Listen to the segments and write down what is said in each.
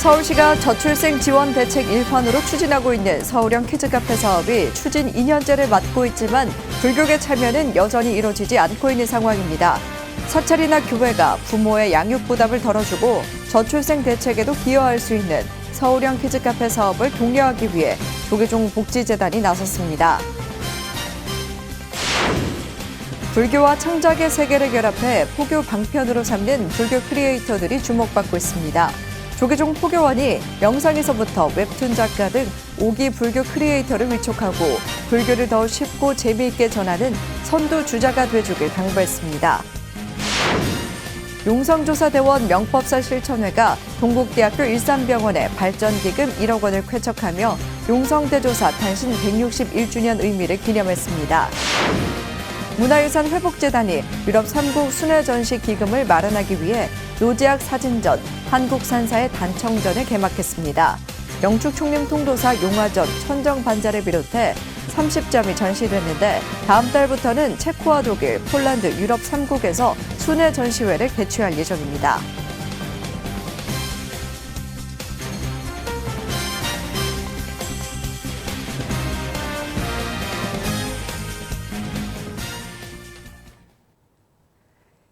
서울시가 저출생 지원 대책 일환으로 추진하고 있는 서울형 키즈카페 사업이 추진 2년째를 맞고 있지만 불교계 참여는 여전히 이뤄지지 않고 있는 상황입니다. 사찰이나 교회가 부모의 양육 부담을 덜어주고 저출생 대책에도 기여할 수 있는 서울형 키즈카페 사업을 독려하기 위해 조계종 복지재단이 나섰습니다. 불교와 창작의 세계를 결합해 포교 방편으로 삼는 불교 크리에이터들이 주목받고 있습니다. 조계종 포교원이 영상에서부터 웹툰 작가 등 5기 불교 크리에이터를 위촉하고 불교를 더 쉽고 재미있게 전하는 선두 주자가 돼주길 당부했습니다. 용성조사대원 명법사 실천회가 동국대학교 일산병원에 발전기금 1억 원을 쾌척하며 용성대조사 탄신 161주년 의미를 기념했습니다. 문화유산 회복재단이 유럽 3국 순회전시 기금을 마련하기 위해 노지학 사진전, 한국산사의 단청전을 개막했습니다. 영축총림 통도사 용화전, 천정반자를 비롯해 30점이 전시됐는데 다음 달부터는 체코와 독일, 폴란드, 유럽 3국에서 순회전시회를 개최할 예정입니다.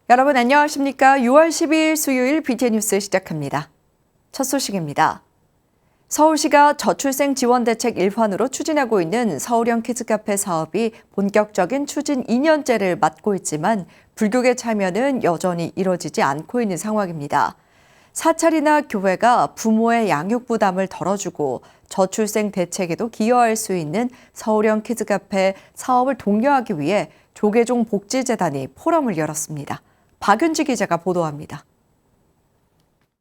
여러분 안녕하십니까? 6월 12일 수요일 BTN 뉴스 시작합니다. 첫 소식입니다. 서울시가 저출생 지원 대책 일환으로 추진하고 있는 서울형 키즈카페 사업이 본격적인 추진 2년째를 맞고 있지만 불교계 참여는 여전히 이뤄지지 않고 있는 상황입니다. 사찰이나 교회가 부모의 양육 부담을 덜어주고 저출생 대책에도 기여할 수 있는 서울형 키즈카페 사업을 독려하기 위해 조계종 복지재단이 포럼을 열었습니다. 박윤지 기자가 보도합니다.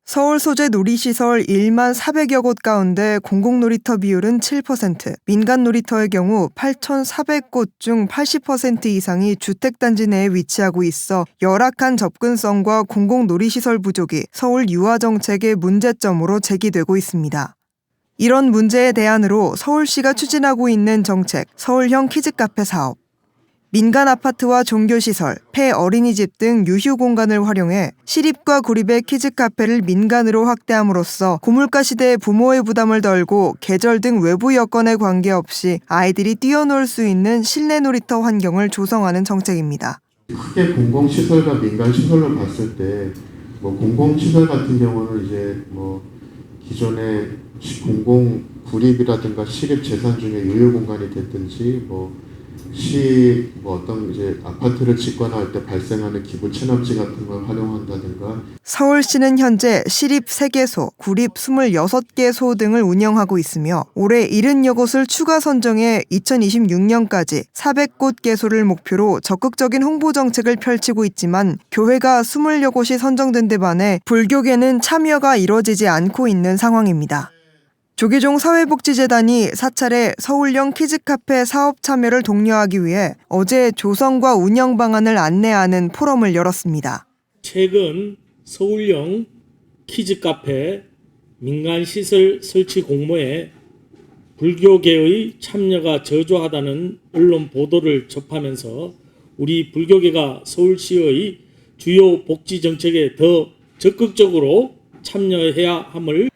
서울 소재 놀이시설 1만 400여 곳 가운데 공공놀이터 비율은 7%, 민간 놀이터의 경우 8,400곳 중 80% 이상이 주택단지 내에 위치하고 있어 열악한 접근성과 공공놀이시설 부족이 서울 유아정책의 문제점으로 제기되고 있습니다. 이런 문제에 대안으로 서울시가 추진하고 있는 정책, 서울형 키즈카페 사업. 민간 아파트와 종교시설, 폐 어린이집 등 유휴 공간을 활용해 시립과 구립의 키즈카페를 민간으로 확대함으로써 고물가 시대의 부모의 부담을 덜고 계절 등 외부 여건에 관계없이 아이들이 뛰어놀 수 있는 실내 놀이터 환경을 조성하는 정책입니다. 크게 공공시설과 민간시설로 봤을 때 공공시설 같은 경우는 이제 기존의 공공 구립이라든가 시립 재산 중에 유휴 공간이 됐든지 어떤 이제 아파트를 짓거나 할 때 발생하는 기부 체납지 같은 걸 활용한다든가. 서울시는 현재 시립 3개소, 구립 26개소 등을 운영하고 있으며 올해 70여 곳을 추가 선정해 2026년까지 400곳 개소를 목표로 적극적인 홍보 정책을 펼치고 있지만 교회가 20여 곳이 선정된 데 반해 불교계는 참여가 이뤄지지 않고 있는 상황입니다. 조계종 사회복지재단이 사찰의 서울형 키즈카페 사업 참여를 독려하기 위해 어제 조성과 운영 방안을 안내하는 포럼을 열었습니다. 최근 서울형 키즈카페 민간시설 설치 공모에 불교계의 참여가 저조하다는 언론 보도를 접하면서 우리 불교계가 서울시의 주요 복지 정책에 더 적극적으로 참여해야 함을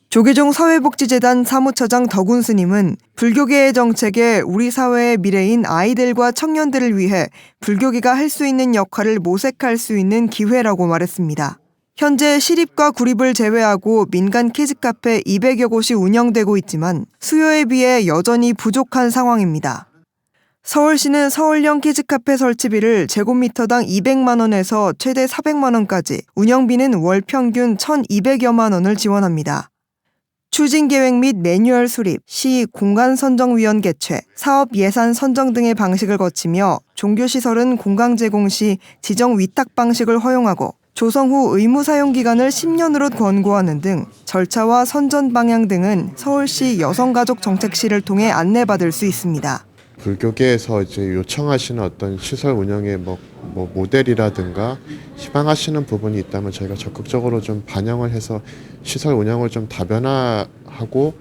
조계종 사회복지재단 사무처장 덕운 스님은 불교계의 정책에 우리 사회의 미래인 아이들과 청년들을 위해 불교계가 할 수 있는 역할을 모색할 수 있는 기회라고 말했습니다. 현재 시립과 구립을 제외하고 민간 키즈카페 200여 곳이 운영되고 있지만 수요에 비해 여전히 부족한 상황입니다. 서울시는 서울형 키즈카페 설치비를 제곱미터당 200만 원에서 최대 400만 원까지, 운영비는 월 평균 1,200여만 원을 지원합니다. 추진계획 및 매뉴얼 수립, 시 공간선정위원 개최, 사업 예산 선정 등의 방식을 거치며 종교시설은 공간 제공 시 지정 위탁 방식을 허용하고 조성 후 의무 사용 기간을 10년으로 권고하는 등 절차와 선전 방향 등은 서울시 여성가족정책실을 통해 안내받을 수 있습니다. 불교계에서 이제 요청하시는 어떤 시설 운영의 모델이라든가 희망하시는 부분이 있다면 저희가 적극적으로 좀 반영을 해서 시설 운영을 좀 다변화하고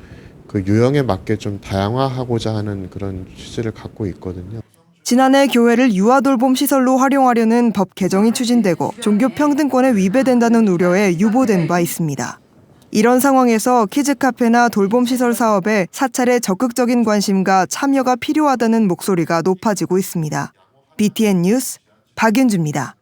그 유형에 맞게 좀 다양화하고자 하는 그런 취지를 갖고 있거든요. 지난해 교회를 유아돌봄 시설로 활용하려는 법 개정이 추진되고 종교 평등권에 위배된다는 우려에 유보된 바 있습니다. 이런 상황에서 키즈카페나 돌봄시설 사업에 사찰의 적극적인 관심과 참여가 필요하다는 목소리가 높아지고 있습니다. BTN 뉴스 박윤주입니다.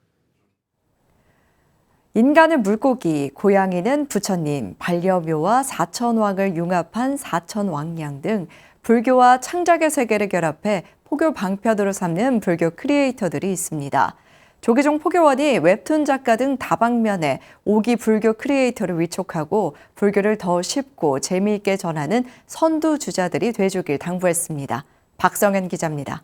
인간은 물고기, 고양이는 부처님, 반려묘와 사천왕을 융합한 사천왕량 등 불교와 창작의 세계를 결합해 포교 방편으로 삼는 불교 크리에이터들이 있습니다. 조계종 포교원이 웹툰 작가 등 다방면에 5기 불교 크리에이터를 위촉하고 불교를 더 쉽고 재미있게 전하는 선두주자들이 돼주길 당부했습니다. 박성현 기자입니다.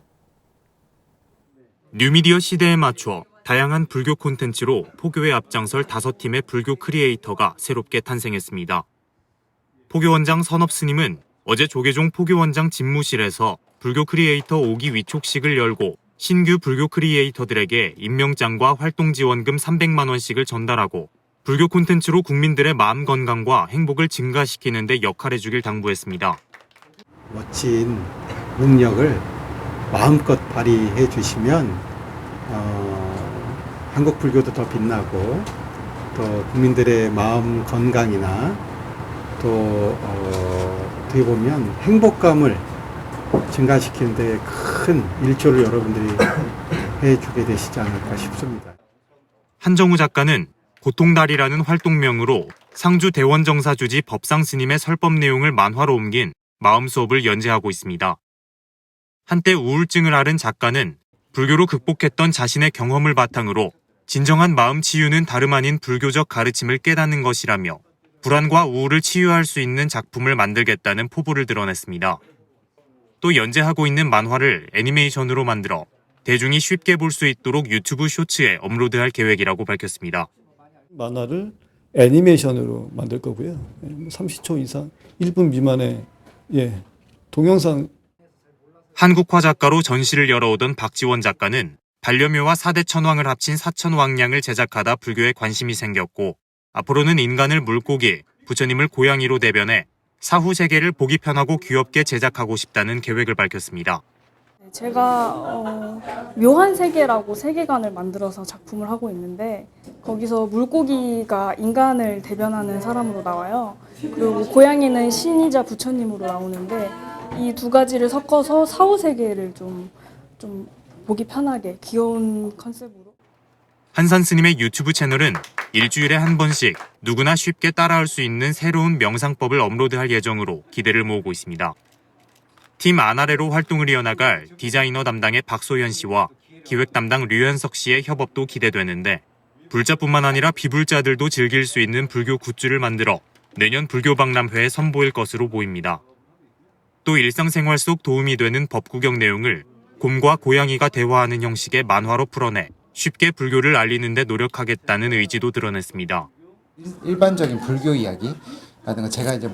뉴미디어 시대에 맞춰 다양한 불교 콘텐츠로 포교에 앞장설 5팀의 불교 크리에이터가 새롭게 탄생했습니다. 포교원장 선업스님은 어제 조계종 포교원장 집무실에서 불교 크리에이터 5기 위촉식을 열고 신규 불교 크리에이터들에게 임명장과 활동지원금 300만 원씩을 전달하고 불교 콘텐츠로 국민들의 마음 건강과 행복을 증가시키는 데 역할해주길 당부했습니다. 멋진 능력을 마음껏 발휘해 주시면 한국 불교도 더 빛나고 또 국민들의 마음 건강이나 또 어떻게 보면 행복감을 증가시키는 데 큰 일조를 여러분들이 해주게 되시지 않을까 싶습니다. 한정우 작가는 고통달이라는 활동명으로 상주 대원정사주지 법상스님의 설법 내용을 만화로 옮긴 마음 수업을 연재하고 있습니다. 한때 우울증을 앓은 작가는 불교로 극복했던 자신의 경험을 바탕으로 진정한 마음 치유는 다름 아닌 불교적 가르침을 깨닫는 것이라며 불안과 우울을 치유할 수 있는 작품을 만들겠다는 포부를 드러냈습니다. 또 연재하고 있는 만화를 애니메이션으로 만들어 대중이 쉽게 볼 수 있도록 유튜브 쇼츠에 업로드할 계획이라고 밝혔습니다. 만화를 애니메이션으로 만들 거고요. 30초 이상, 1분 미만의 동영상. 한국화 작가로 전시를 열어오던 박지원 작가는 반려묘와 4대 천왕을 합친 사천왕량을 제작하다 불교에 관심이 생겼고 앞으로는 인간을 물고기, 부처님을 고양이로 대변해 사후 세계를 보기 편하고 귀엽게 제작하고 싶다는 계획을 밝혔습니다. 제가 묘한 세계라고 세계관을 만들어서 작품을 하고 있는데 거기서 물고기가 인간을 대변하는 사람으로 나와요. 그리고 고양이는 신이자 부처님으로 나오는데 이 두 가지를 섞어서 사후 세계를 좀 보기 편하게 귀여운 컨셉으로. 한산 스님의 유튜브 채널은 일주일에 한 번씩 누구나 쉽게 따라할 수 있는 새로운 명상법을 업로드할 예정으로 기대를 모으고 있습니다. 팀 아나레로 활동을 이어나갈 디자이너 담당의 박소현 씨와 기획 담당 류현석 씨의 협업도 기대되는데 불자뿐만 아니라 비불자들도 즐길 수 있는 불교 굿즈를 만들어 내년 불교박람회에 선보일 것으로 보입니다. 또 일상생활 속 도움이 되는 법구경 내용을 곰과 고양이가 대화하는 형식의 만화로 풀어내 쉽게 불교를 알리는 데 노력하겠다는 의지도 드러냈습니다. 일반적인 불교 이야기라든가 제가 이제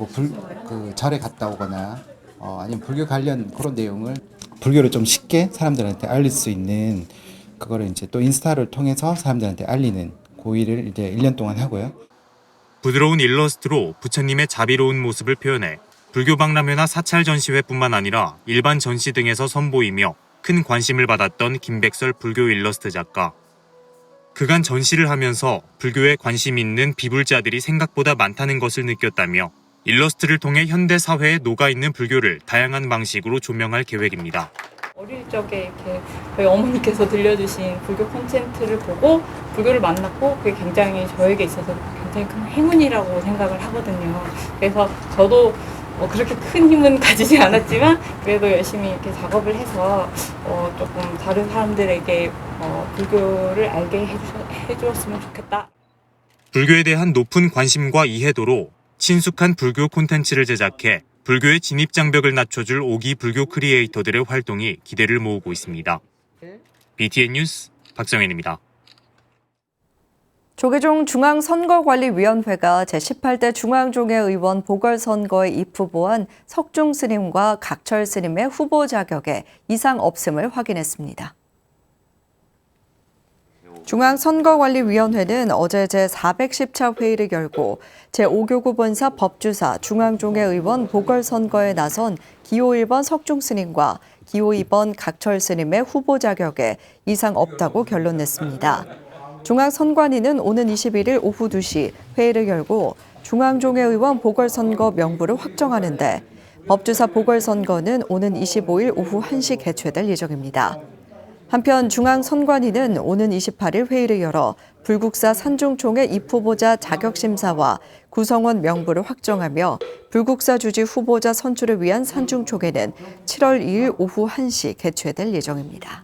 절에 갔다 오거나 아니면 불교 관련 그런 내용을 불교를 좀 쉽게 사람들한테 알릴 수 있는 그거를 이제 또 인스타를 통해서 사람들한테 알리는 그 일을 이제 1년 동안 하고요. 부드러운 일러스트로 부처님의 자비로운 모습을 표현해 불교 박람회나 사찰 전시회뿐만 아니라 일반 전시 등에서 선보이며 큰 관심을 받았던 김백설 불교 일러스트 작가. 그간 전시를 하면서 불교에 관심 있는 비불자들이 생각보다 많다는 것을 느꼈다며 일러스트를 통해 현대 사회에 녹아있는 불교를 다양한 방식으로 조명할 계획입니다. 어릴 적에 이렇게 저희 어머니께서 들려주신 불교 콘텐츠를 보고 불교를 만났고 그게 굉장히 저에게 있어서 굉장히 큰 행운이라고 생각을 하거든요. 그래서 저도 그렇게 큰 힘은 가지지 않았지만 그래도 열심히 이렇게 작업을 해서 조금 다른 사람들에게 불교를 알게 해주었으면 좋겠다. 불교에 대한 높은 관심과 이해도로 친숙한 불교 콘텐츠를 제작해 불교의 진입장벽을 낮춰줄 5기 불교 크리에이터들의 활동이 기대를 모으고 있습니다. BTN 뉴스 박정현입니다. 조계종 중앙선거관리위원회가 제18대 중앙종회의원 보궐선거에 입후보한 석중 스님과 각철 스님의 후보 자격에 이상 없음을 확인했습니다. 중앙선거관리위원회는 어제 제410차 회의를 열고 제5교구 본사 법주사 중앙종회의원 보궐선거에 나선 기호 1번 석중 스님과 기호 2번 각철 스님의 후보 자격에 이상 없다고 결론냈습니다. 중앙선관위는 오는 21일 오후 2시 회의를 열고 중앙종회의원 보궐선거 명부를 확정하는데 법주사 보궐선거는 오는 25일 오후 1시 개최될 예정입니다. 한편 중앙선관위는 오는 28일 회의를 열어 불국사 산중총회 입후보자 자격심사와 구성원 명부를 확정하며 불국사 주지 후보자 선출을 위한 산중총회는 7월 2일 오후 1시 개최될 예정입니다.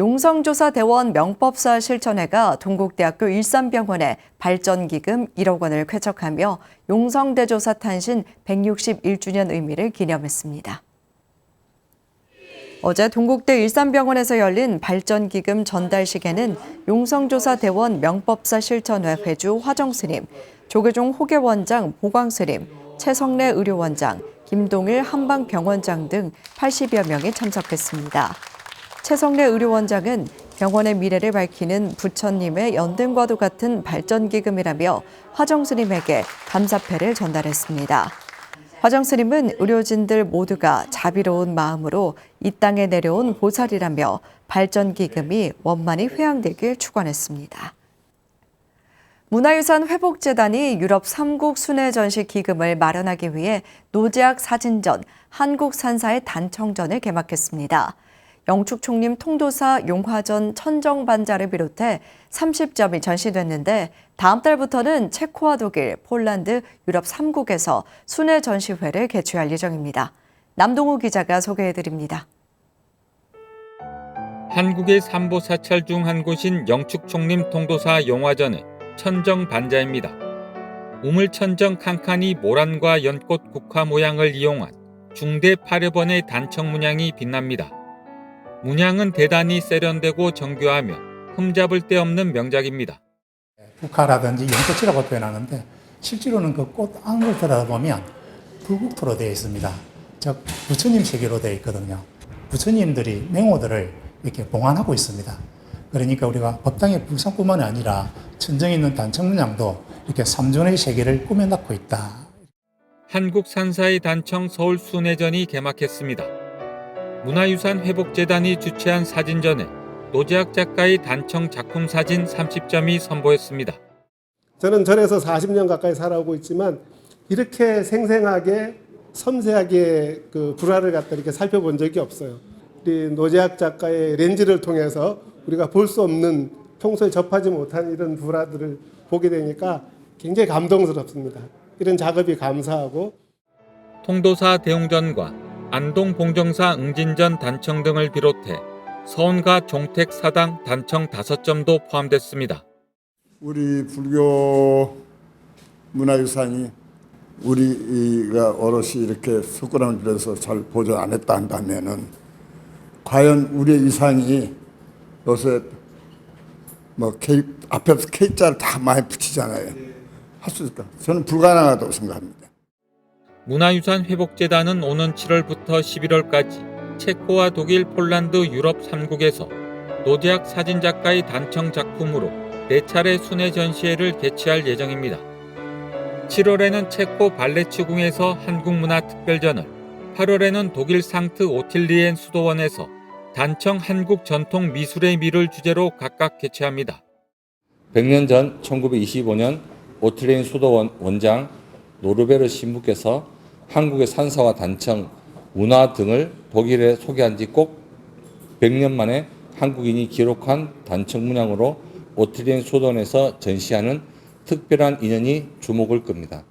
용성조사대원 명법사 실천회가 동국대학교 일산병원에 발전기금 1억 원을 쾌척하며 용성대조사 탄신 161주년 의미를 기념했습니다. 어제 동국대 일산병원에서 열린 발전기금 전달식에는 용성조사대원 명법사 실천회 회주 화정스님, 조계종 호계원장 보광스님, 최성래 의료원장, 김동일 한방병원장 등 80여 명이 참석했습니다. 최성래 의료원장은 병원의 미래를 밝히는 부처님의 연등과도 같은 발전기금이라며 화정스님에게 감사패를 전달했습니다. 화정스님은 의료진들 모두가 자비로운 마음으로 이 땅에 내려온 보살이라며 발전기금이 원만히 회항되길 축원했습니다. 문화유산 회복재단이 유럽 3국 순회전시 기금을 마련하기 위해 노제악 사진전, 한국산사의 단청전을 개막했습니다. 영축총림 통도사 용화전 천정반자를 비롯해 30점이 전시됐는데 다음 달부터는 체코와 독일, 폴란드, 유럽 3국에서 순회 전시회를 개최할 예정입니다. 남동우 기자가 소개해드립니다. 한국의 삼보사찰 중 한 곳인 영축총림 통도사 용화전의 천정반자입니다. 우물천정 칸칸이 모란과 연꽃 국화 모양을 이용한 중대 8여번의 단청 문양이 빛납니다. 문양은 대단히 세련되고 정교하며 흠잡을 데 없는 명작입니다. 국화라든지 연꽃이라고 표현하는데 실제로는 그 꽃 안을 들여다보면 불국토로 되어 있습니다. 즉 부처님 세계로 되어 있거든요. 부처님들이 맹호들을 이렇게 봉안하고 있습니다. 그러니까 우리가 법당의 불상뿐만 아니라 천정에 있는 단청 문양도 이렇게 삼존의 세계를 꾸며놓고 있다. 한국산사의 단청 서울 순회전이 개막했습니다. 문화유산 회복재단이 주최한 사진전에 노제악 작가의 단청 작품 사진 30점이 선보였습니다. 저는 전에서 40년 가까이 살아오고 있지만 이렇게 생생하게 섬세하게 그 불화를 갖다 이렇게 살펴본 적이 없어요. 우리 노제악 작가의 렌즈를 통해서 우리가 볼 수 없는 평소에 접하지 못한 이런 불화들을 보게 되니까 굉장히 감동스럽습니다. 이런 작업이 감사하고 통도사 대웅전과 안동 봉정사 응진전 단청 등을 비롯해 서원과 종택 사당 단청 5점도 포함됐습니다. 우리 불교 문화유산이 우리가 어르신이 이렇게 석굴암을 빌려서 잘 보존 안 했다 한다면은 과연 우리의 이상이 요새 뭐 앞에서 K자를 다 많이 붙이잖아요. 할 수 있을까? 저는 불가능하다고 생각합니다. 문화유산 회복재단은 오는 7월부터 11월까지 체코와 독일, 폴란드, 유럽 3국에서 노제악 사진작가의 단청 작품으로 4차례 순회 전시회를 개최할 예정입니다. 7월에는 체코 발레츠궁에서 한국문화특별전을, 8월에는 독일 상트 오틸리엔 수도원에서 단청 한국 전통 미술의 미를 주제로 각각 개최합니다. 100년 전 1925년 오틸리엔 수도원 원장 노르베르 신부께서 한국의 산사와 단청, 문화 등을 독일에 소개한 지 꼭 100년 만에 한국인이 기록한 단청 문양으로 오틸리엔 수도원에서 전시하는 특별한 인연이 주목을 끕니다.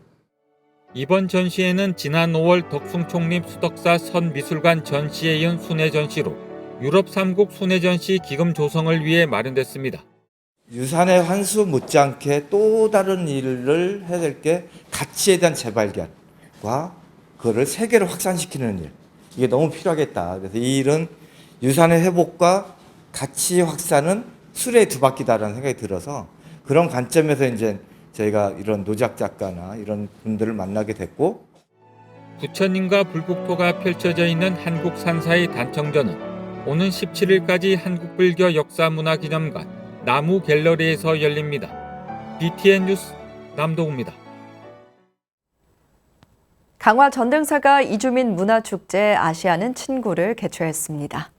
이번 전시회는 지난 5월 덕숭총림 수덕사 선미술관 전시에 이은 순회 전시로 유럽 3국 순회 전시 기금 조성을 위해 마련됐습니다. 유산의 환수 못지않게 또 다른 일을 해야 될 게 가치에 대한 재발견과 그거를 세계로 확산시키는 일. 이게 너무 필요하겠다. 그래서 이 일은 유산의 회복과 가치 확산은 수레의 두 바퀴다라는 생각이 들어서 그런 관점에서 이제 저희가 이런 노제악 작가나 이런 분들을 만나게 됐고 부처님과 불국토가 펼쳐져 있는 한국 산사의 단청전은 오는 17일까지 한국불교 역사문화기념관 나무 갤러리에서 열립니다. BTN 뉴스 남동우입니다. 강화 전등사가 이주민 문화축제 아시아는 친구를 개최했습니다.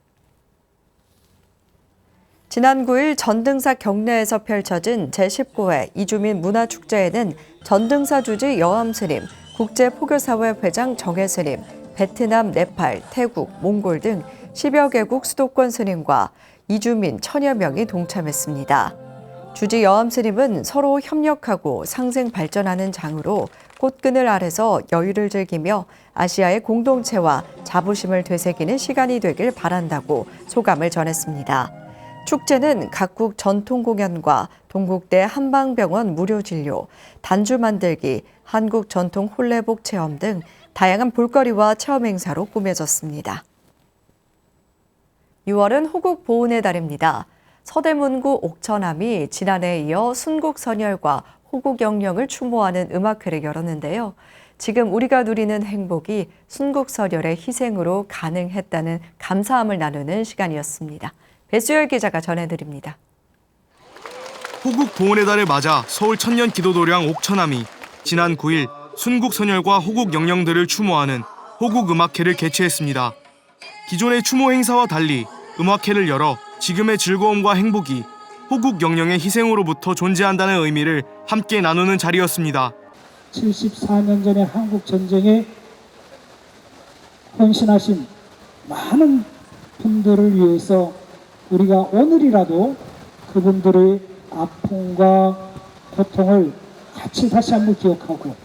지난 9일 전등사 경내에서 펼쳐진 제19회 이주민 문화축제에는 전등사 주지 여암스님, 국제포교사회 회장 정혜스님, 베트남, 네팔, 태국, 몽골 등 10여 개국 수도권 스님과 이주민 1000여 명이 동참했습니다. 주지 여암스님은 서로 협력하고 상생 발전하는 장으로 꽃그늘 아래서 여유를 즐기며 아시아의 공동체와 자부심을 되새기는 시간이 되길 바란다고 소감을 전했습니다. 축제는 각국 전통 공연과 동국대 한방병원 무료 진료, 단주 만들기, 한국 전통 홀레복 체험 등 다양한 볼거리와 체험 행사로 꾸며졌습니다. 6월은 호국 보훈의 달입니다. 서대문구 옥천암이 지난해에 이어 순국선열과 호국영령을 추모하는 음악회를 열었는데요. 지금 우리가 누리는 행복이 순국선열의 희생으로 가능했다는 감사함을 나누는 시간이었습니다. 배수열 기자가 전해드립니다. 호국 보훈의 달을 맞아 서울 천년 기도도량 옥천암이 지난 9일 순국선열과 호국영령들을 추모하는 호국음악회를 개최했습니다. 기존의 추모 행사와 달리 음악회를 열어 지금의 즐거움과 행복이 호국영령의 희생으로부터 존재한다는 의미를 함께 나누는 자리였습니다. 74년 전에 한국 전쟁에 헌신하신 많은 분들을 위해서 우리가 오늘이라도 그분들의 아픔과 고통을 같이 다시 한번 기억하고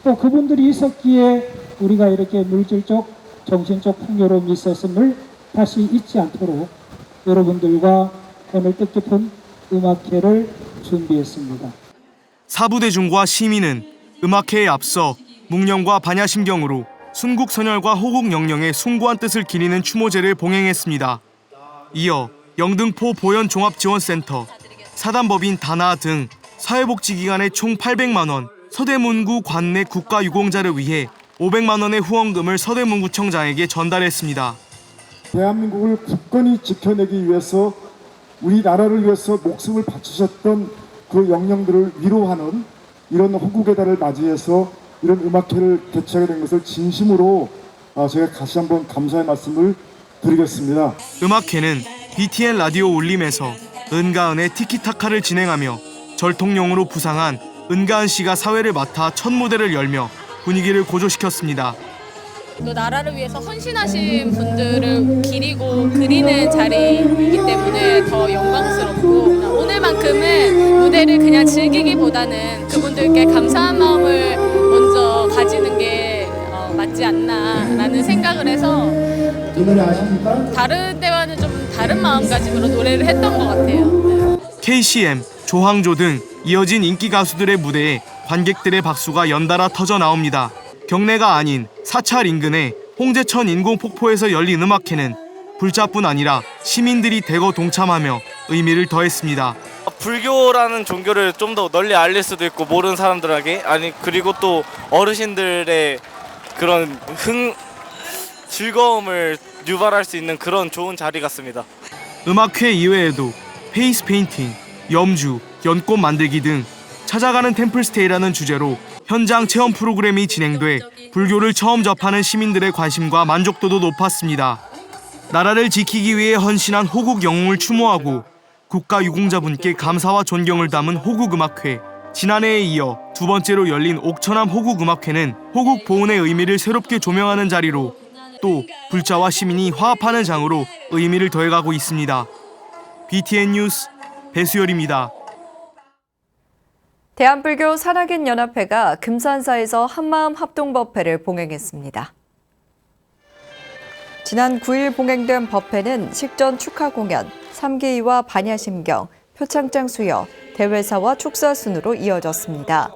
또 그분들이 있었기에 우리가 이렇게 물질적, 정신적 풍요로움이 있었음을 다시 잊지 않도록 여러분들과 오늘 뜻깊은 음악회를 준비했습니다. 사부대중과 시민은 음악회에 앞서 묵념과 반야심경으로 순국선열과 호국영령의 숭고한 뜻을 기리는 추모제를 봉행했습니다. 이어 영등포 보현종합지원센터, 사단법인 다나 등 사회복지기관에 총 800만 원, 서대문구 관내 국가유공자를 위해 500만 원의 후원금을 서대문구청장에게 전달했습니다. 대한민국을 굳건히 지켜내기 위해서 우리나라를 위해서 목숨을 바치셨던 그 영령들을 위로하는 이런 호국의 달을 맞이해서 이런 음악회를 개최하게 된 것을 진심으로 제가 다시 한번 감사의 말씀을 드리겠습니다. 음악회는 BTN 라디오 울림에서 은가은의 티키타카를 진행하며 절통령으로 부상한 은가은 씨가 사회를 맡아 첫 무대를 열며 분위기를 고조시켰습니다. 또 나라를 위해서 헌신하신 분들을 기리고 그리는 자리이기 때문에 더 영광스럽고 오늘만큼은 무대를 그냥 즐기기보다는 그분들께 감사한 마음을 먼저 가지는 게 맞지 않나라는 생각을 해서 다른 때와는 좀 다른 마음가짐으로 노래를 했던 것 같아요. KCM, 조항조 등 이어진 인기 가수들의 무대에 관객들의 박수가 연달아 터져 나옵니다. 경내가 아닌 사찰 인근의 홍제천 인공폭포에서 열린 음악회는 불자뿐 아니라 시민들이 대거 동참하며 의미를 더했습니다. 불교라는 종교를 좀 더 널리 알릴 수도 있고 모르는 사람들에게 그리고 또 어르신들의 그런 즐거움을 유발할 수 있는 그런 좋은 자리 같습니다. 음악회 이외에도 페이스 페인팅, 염주, 연꽃 만들기 등 찾아가는 템플스테이라는 주제로 현장 체험 프로그램이 진행돼 불교를 처음 접하는 시민들의 관심과 만족도도 높았습니다. 나라를 지키기 위해 헌신한 호국 영웅을 추모하고 국가 유공자분께 감사와 존경을 담은 호국음악회. 지난해에 이어 두 번째로 열린 옥천암 호국음악회는 호국 보훈의 의미를 새롭게 조명하는 자리로 또 불자와 시민이 화합하는 장으로 의미를 더해가고 있습니다. BTN 뉴스 배수열입니다. 대한불교 산악인 연합회가 금산사에서 한마음 합동법회를 봉행했습니다. 지난 9일 봉행된 법회는 식전 축하 공연, 3기와 반야심경, 표창장 수여, 대회사와 축사 순으로 이어졌습니다.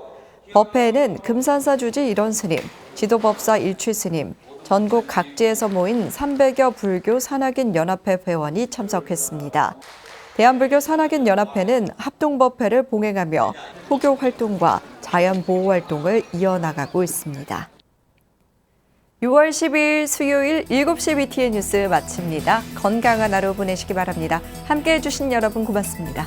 법회에는 금산사 주지 일원스님, 지도법사 일취스님, 전국 각지에서 모인 300여 불교 산악인 연합회 회원이 참석했습니다. 대한불교 산악인 연합회는 합동법회를 봉행하며 포교 활동과 자연보호 활동을 이어나가고 있습니다. 6월 12일 수요일 7시 BTN 뉴스 마칩니다. 건강한 하루 보내시기 바랍니다. 함께해 주신 여러분 고맙습니다.